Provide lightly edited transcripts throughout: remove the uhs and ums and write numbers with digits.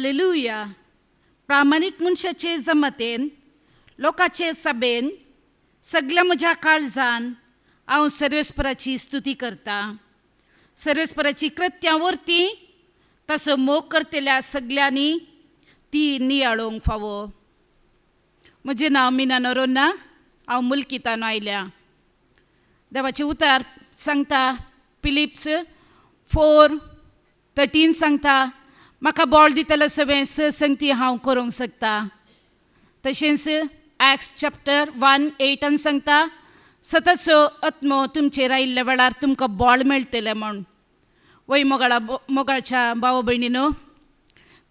Hallelujah. प्रामाणिक मनशाचे जमतेन लोकांचे सभेन सगळ्या म्हज्या काळजान हांव सर्वेस्पराची स्तुती करता. सर्वेस्पराची कृत्यां वरती तसो मोग करतल्या सगळ्यांनी ती नियाळोवंक फावो. म्हजें नांव मिना नरोन्ना. हांव मुल्कितान आयल्या. देवाचें उतर सांगता फिलिप्स 4:13 सांगता म्हाका बळ दितलो सगळें संगती हांव करूंक शकता. तशेंच ॲक्ट्स चॅप्टर 1:8 सांगता सततचो आत्मो तुमचेर आयिल्ल्या वेळार तुमकां बळ मेळटलें म्हूण. वय मोगाळच्या भाव भयणीनो,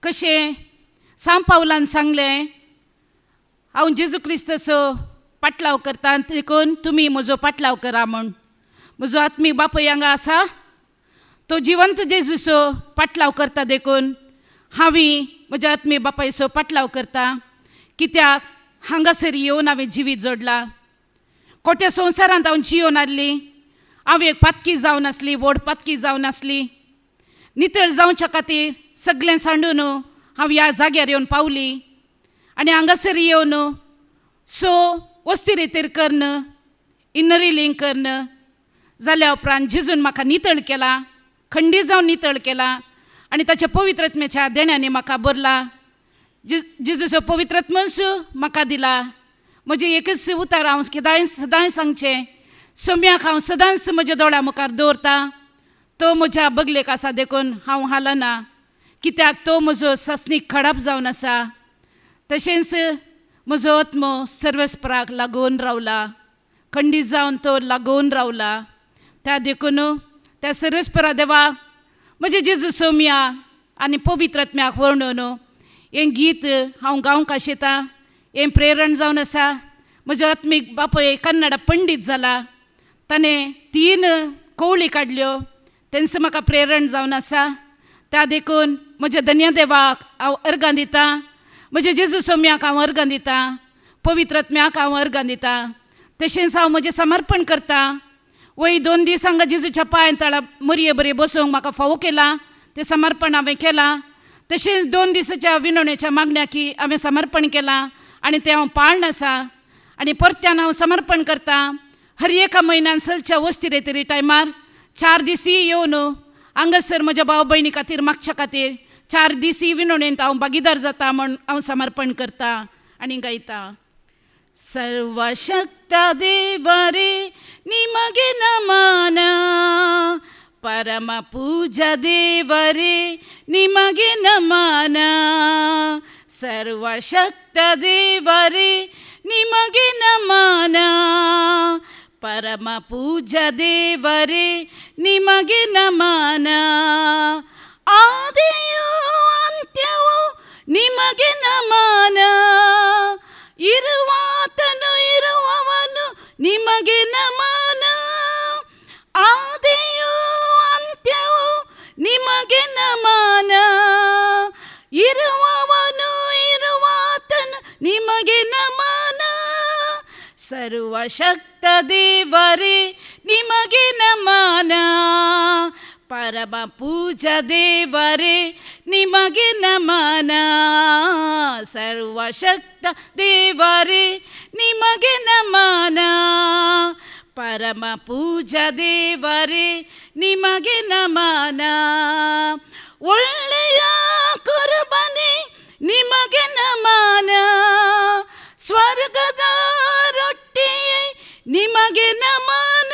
कशें सांत पावलान सांगलें हांव जेजू क्रिस्ताचो पाटलाव करता देखून तुमी म्हजो पाटलाव करा म्हूण. म्हजो आत्मीक बापूय हांगा आसा, तो जिवंत जेजूचो पाटलाव करता देखून हांवें म्हज्या आत्मीक बापायचो पाटलाव करता. कित्याक हांगासर येवन हांवें जिवीत जोडलां. खोट्या संवसारांत हांव जियोन आसली. हांव एक पातकी जावन आसली, व्हड पातकी जावन आसली. नितळ जावच्या खातीर सगळें सांडून हांव ह्या जाग्यार येवन पावली. आनी हांगासर येवन वस्ती रितीर करन, इनर हिलींग करन जाल्या उपरांत जेजून म्हाका नितळ केला, खंडी जावन नितळ केला आनी ताच्या पवित्रत्म्याच्या देण्यानी म्हाका भरला. जेजूचो पवित्रत्मस म्हाका दिला. म्हजें एकच उतर हांव सदांच सांगचें, सोम्याक हांव सदांच म्हज्या दोळ्या मुखार दवरता. तो म्हज्या बगलेक आसा देखून हांव हालना, कित्याक तो म्हजो सासणीक खडप जावन आसा. तशेंच म्हजो आत्मो सर्वेस्पराक लागून रावला, खंडी जावन तो लागून रावला. त्या देखून त्या सर्वेस्परा देवाक म्हजे जेजू सोम्या आनी पवित्रत्म्याक वर्णून हें गीत हांव गावंक आशेता. हें प्रेरण जावन आसा. म्हजो आत्मीक बापूय कन्नड पंडीत जाला. ताणें 3 कवळी काडल्यो. तेंच म्हाका प्रेरण जावन आसा. त्या देखून म्हज्या धन्य देवाक हांव अर्गां दिता. म्हज्या जेजू सोम्याक हांव अर्गां दिता. पवित्रत्म्याक हांव अर्गां दिता. तशेंच हांव म्हजें समर्पण करता. वय 2 दीस हांगा जेजूच्या पांय तळा मरये बरे बसूंक म्हाका फावो केला. तें समर्पण हांवें केलां. तशेंच 2 दिसाच्या विनवणेच्या मागण्याकी हांवें समर्पण केलां आनी तें हांव पाळन आसा. आनी परत्यान हांव समर्पण करता. हर एका म्हयन्यान चलच्या वस्ती रेतरी टायमार 4 दीस येवन हांगासर म्हज्या भाव भयणी खातीर मागच्या खातीर 4 दीस विनवणेंत हांव भागीदार जाता म्हूण हांव समर्पण करता आनी गायता. सर्वशक्त देवरे निमगे नमन, परम पूजा देवरे निमगे नमन. सर्वशक्त देवरे निमगे नमन, परम पूजा देवरे निमगे नमन. ಆದಿಯು ಅಂತ್ಯವು ನಿಮಗೆ ನಮನ, ಇರುವಾತನು ಇರುವವನು ನಿಮಗೆ ನಮನ. ಆದಿಯು ಅಂತ್ಯವು ನಿಮಗೆ ನಮನ, ಇರುವವನು ಇರುವಾತನು ನಿಮಗೆ ನಮನ. ಸರ್ವಶಕ್ತ ದೇವರೇ ನಿಮಗೆ ನಮನ, ಪರಮ ಪೂಜಾ ದೇವರೇ ನಿಮಗೆ ನಮನ. ಸರ್ವಶಕ್ತ ದೇವರೇ ನಿಮಗೆ ನಮನ, ಪರಮ ಪೂಜಾ ದೇವರೇ ನಿಮಗೆ ನಮನ. ಒಳ್ಳೆಯ ಕುರುಬನೆ ನಿಮಗೆ ನಮನ, ಸ್ವರ್ಗದ ರೊಟ್ಟಿಯೇ ನಿಮಗೆ ನಮನ.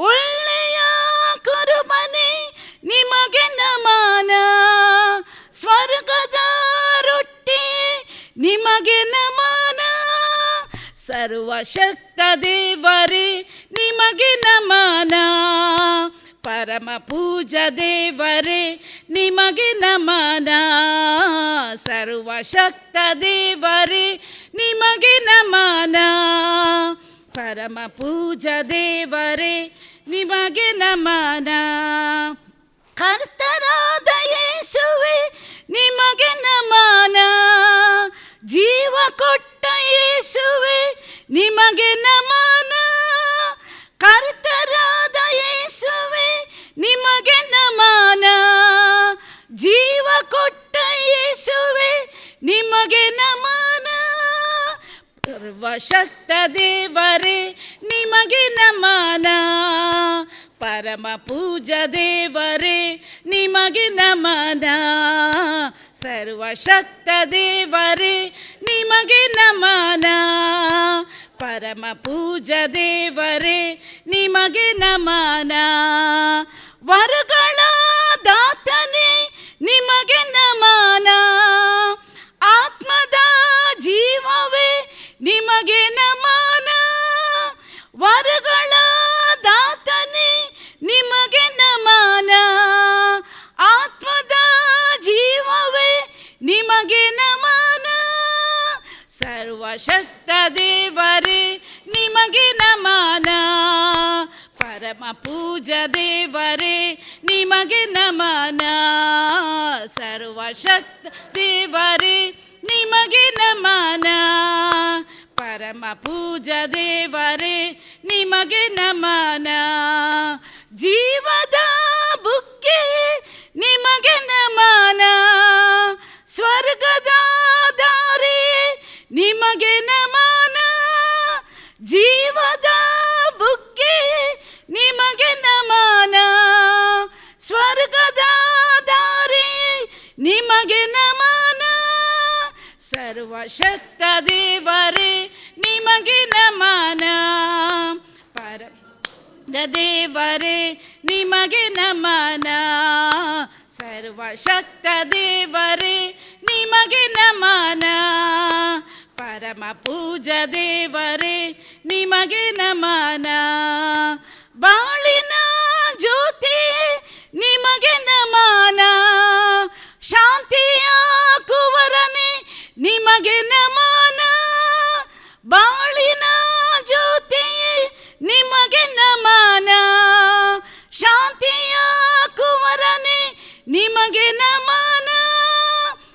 ಒಳ್ಳೆಯ ಕುರುಬನೆ ನಿಮಗೆ ನಮನ, ಸ್ವರ್ಗದ ರೊಟ್ಟಿ ನಿಮಗೆ ನಮನ. ಸರ್ವಶಕ್ತ ದೇವರೇ ನಿಮಗೆ ನಮನ, ಪರಮ ಪೂಜಾ ದೇವರೇ ನಿಮಗೆ ನಮನ. ಸರ್ವಶಕ್ತ ದೇವರೇ ನಿಮಗೆ ನಮನ, ಪರಮ ಪೂಜಾ ದೇವರೇ ನಿಮಗೆ ನಮನ. ಕರ್ತನಾದ ಯೇಸುವೇ ನಿಮಗೆ ನಮನ, ಜೀವ ಕೊಟ್ಟ ಯೇಸುವೇ ನಿಮಗೆ ನಮನ. ಕರ್ತರಾದ ಯೇಸುವೇ ನಿಮಗೆ ನಮನ, ಜೀವ ಕೊಟ್ಟ ಯೇಸುವೆ ನಿಮಗೆ ನಮನ. ಸರ್ವಶಕ್ತ ದೇವರೇ ನಿಮಗೆ ನಮನ. ಪರಮ ಪೂಜ ದೇವರೇ ನಿಮಗೆ ನಮನ. ಸರ್ವಶಕ್ತ ದೇವರೇ ನಿಮಗೆ ನಮನ. ಪರಮ ಪೂಜ ದೇವರೇ ನಿಮಗೆ ನಮನ. ವರಗಳ ದಾತನೇ ನಿಮಗೆ ನಮನ. ಆತ್ಮದ ಜೀವವೇ ನಿಮಗೆ ನಮನ. ವರಗಳ ದಾತನೇ ನಿಮಗೆ ನಮನ. ಆತ್ಮದ ಜೀವವೇ ನಿಮಗೆ ನಮನ. ಸರ್ವಶಕ್ತ ದೇವರೇ ನಿಮಗೆ ನಮನ. ಪರಮ ಪೂಜ ದೇವರೇ ನಿಮಗೆ ನಮನ. ಸರ್ವಶಕ್ತ ದೇವರೇ ನಿಮಗೆ ನಮನ. ಪರಮ ಪೂಜ ದೇವರೇ ನಿಮಗೆ ನಮನ. ಜೀವದ ಬುಗ್ಗೆ ನಿಮಗೆ ನಮನ. ಸ್ವರ್ಗದ ದಾರಿ ನಿಮಗೆ ನಮನ. ಜೀವದ ಬುಗ್ಗೆ ನಿಮಗೆ ನಮನ. ಸ್ವರ್ಗದ ದಾರಿ ನಿಮಗೆ ನಮನ. ಸರ್ವಶಕ್ತ ದೇವರೇ ನಿಮಗೆ ನಮನ. ಪರಮ ದೇವರೇ ನಿಮಗೆ ನಮನ. ಸರ್ವಶಕ್ತ ದೇವರೇ ನಿಮಗೆ ನಮನ. ಪರಮ ಪೂಜ ದೇವರೇ ನಿಮಗೆ ನಮನ. ಬಾಳಿನ ಜ್ಯೋತಿ ನಿಮಗೆ ನಮನ. ಶಾಂತಿಯ ಕುವರನೇ ನಿಮಗೆ ನಮನ. ಬಾಳಿನ ಜ್ಯೋತಿ ನಿಮಗೆ ನಮನ. ಶಾಂತಿಯ ಕುವರನೇ ನಿಮಗೆ ನಮನ.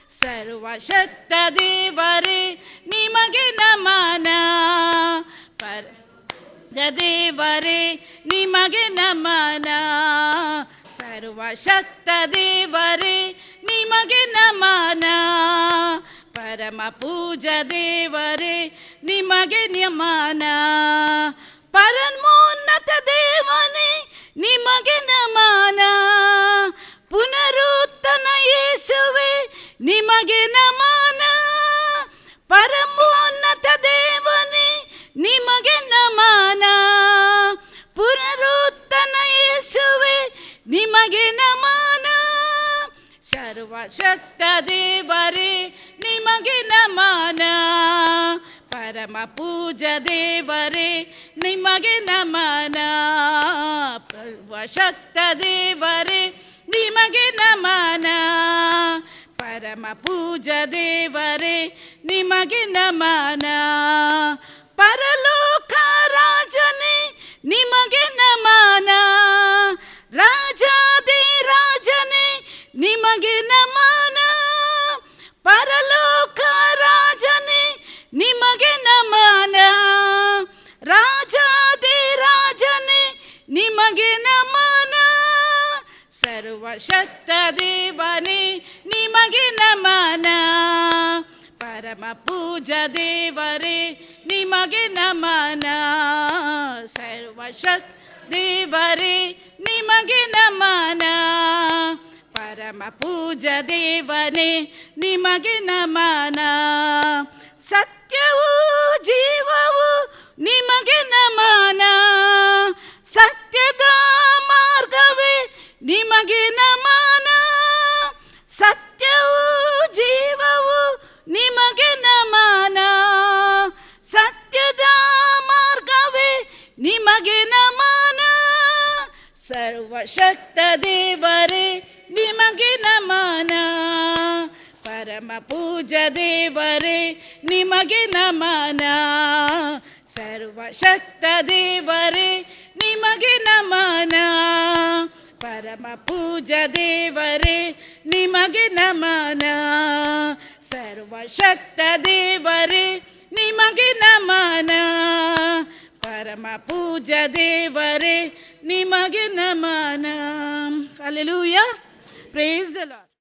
ಸರ್ವಶಕ್ತ ದೇವರೇ ನಿಮಗೆ ನಮನ. ದೇವರೇ ನಿಮಗೆ ನಮನ. ಸರ್ವಶಕ್ತ ದೇವರೇ ನಿಮಗೆ ನಮನ. ಪರಮ ಪೂಜ ದೇವರೇ ನಿಮಗೆ ನಮನ. ಪರಮೋನ್ನತ ದೇವನೇ ನಿಮಗೆ ನಮನ. ಪುನರುತ್ಥಾನ ಯೇಸುವೆ ನಿಮಗೆ ನಮನ. ಪರಮೋನ್ನತ ದೇವನೇ ನಿಮಗೆ ನಮನ. ಪುನರುತ್ಥಾನ ಯೇಸುವೆ ನಿಮಗೆ ನಮನ. ಸರ್ವಶಕ್ತ ದೇವರೇ ನಿಮಗೆ ನಮನ. ಪರಮ ಪೂಜ ದೇವರೇ ನಿಮಗೆ ನಮನ. ಸರ್ವಶಕ್ತ ದೇವರೇ ನಿಮಗೆ ನಮನ. ಪರಮ ಪೂಜ ದೇವರೇ ನಿಮಗೆ ನಮನ. ಪರಲೋಕ ರಾಜನೇ ನಿಮಗೆ ನಮನ. ರಾಜಾದಿ ರಾಜನೇ ನಿಮಗೆ ನಮನ. ಪರಲೋಕ ರಾಜನೇ ನಿಮಗೆ ನಮನ. ರಾಜಾದಿ ರಾಜನೇ ನಿಮಗೆ ನಮನ. ಸರ್ವಶಕ್ತ ದೇವನೇ ನಿಮಗೆ ನಮನ. ಪರಮ ಪೂಜ ದೇವರೇ ನಿಮಗೆ ನಮನ. ಸರ್ವಶಕ್ತ ದೇವರೇ ನಿಮಗೆ ನಮನ. ಪರಮ ಪೂಜ ದೇವನೇ ನಿಮಗೆ ನಮನ. ಸತ್ಯವೂ ಜೀವವು ನಿಮಗೆ ನಮನ. ಸತ್ಯದ ಮಾರ್ಗವೇ ನಿಮಗೆ ನಮನ. ಸತ್ಯವೂ ಜೀವವು ನಿಮಗೆ ನಮನ. ಸತ್ಯದ ಮಾರ್ಗವೇ ನಿಮಗೆ ನಮನ. ಸರ್ವಶಕ್ತ ದೇವರೇ ನಿಮಗೆ ನಮನ. ಪರಮ ಪೂಜ ದೇವರೇ ನಿಮಗೆ ನಮನ. ಸರ್ವಶಕ್ತ ದೇವರೇ ನಿಮಗೆ ನಮನ. ಪರಮ ಪೂಜ ದೇವರೇ ನಿಮಗೆ ನಮನ. ಸರ್ವಶಕ್ತ ದೇವರೇ ನಿಮಗೆ ನಮನ. ಪರಮ ಪೂಜ ದೇವರೇ ನಿಮಗೆ ನಮನ. ಹಲ್ಲೆಲೂಯಾ. Praise the lord.